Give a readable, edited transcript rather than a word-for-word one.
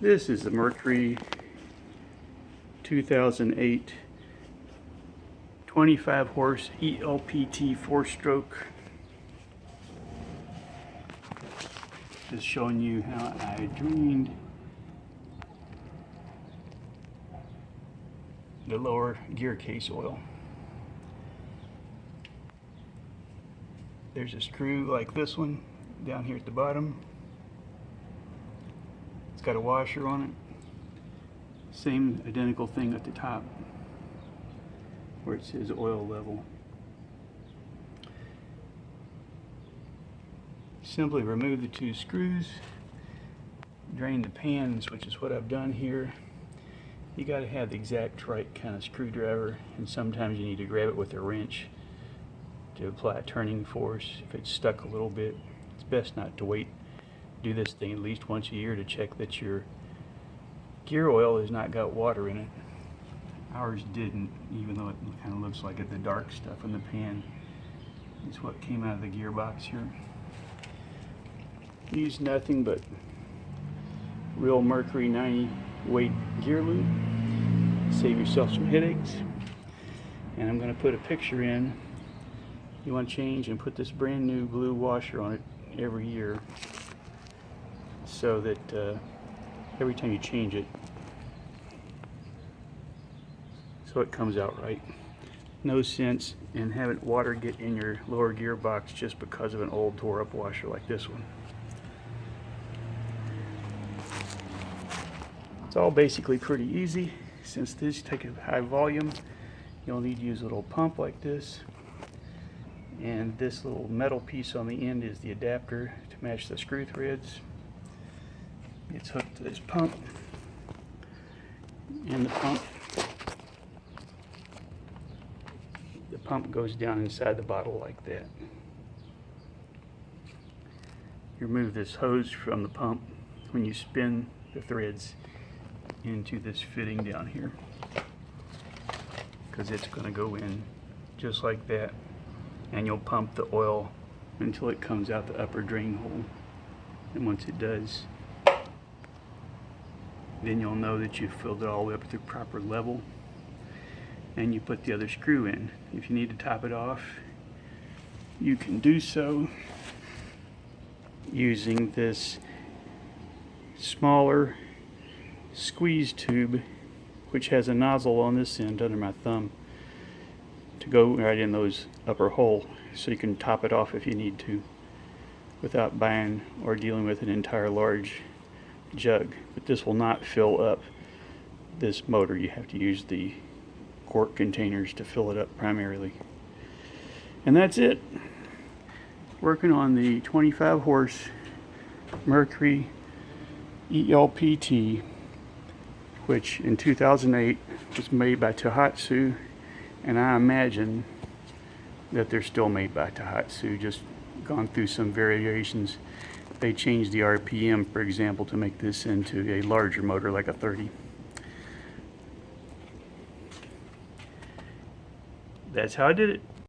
This is the Mercury 2008 25 horse ELPT 4-stroke. Just showing you how I drained the lower gear case oil. There's a screw like this one down here at the bottom. It's got a washer on it. Same identical thing at the top where it says oil level. Simply remove the two screws, drain the pans, which is what I've done here. You got to have the exact right kind of screwdriver, and sometimes you need to grab it with a wrench to apply turning force. If it's stuck a little bit, it's best not to wait. Do this thing at least once a year to check that your gear oil has not got water in it. Ours didn't, even though it kind of looks like it. The dark stuff in the pan is what came out of the gearbox here. Use nothing but real Mercury 90 weight gear lube. Save yourself some headaches. And I'm going to put a picture in. You want to change and put this brand new blue washer on it every year, so that every time you change it, so it comes out right. No sense in having water get in your lower gearbox just because of an old tore up washer like this one. It's all basically pretty easy. Since this take a high volume, you'll need to use a little pump like this, and this little metal piece on the end is the adapter to match the screw threads. It's hooked to this pump, and the pump goes down inside the bottle like that. You remove this hose from the pump when you spin the threads into this fitting down here, because it's going to go in just like that, and you'll pump the oil until it comes out the upper drain hole. And once it does, then you'll know that you've filled it all the way up to the proper level, and you put the other screw in. If you need to top it off, you can do so using this smaller squeeze tube, which has a nozzle on this end under my thumb to go right in those upper hole, so you can top it off if you need to without buying or dealing with an entire large jug. But this will not fill up this motor. You have to use the quart containers to fill it up primarily. And that's it. Working on the 25 horse Mercury ELPT, which in 2008 was made by Tohatsu, and I imagine that they're still made by Tohatsu, just gone through some variations. They changed the RPM, for example, to make this into a larger motor like a 30. That's how I did it.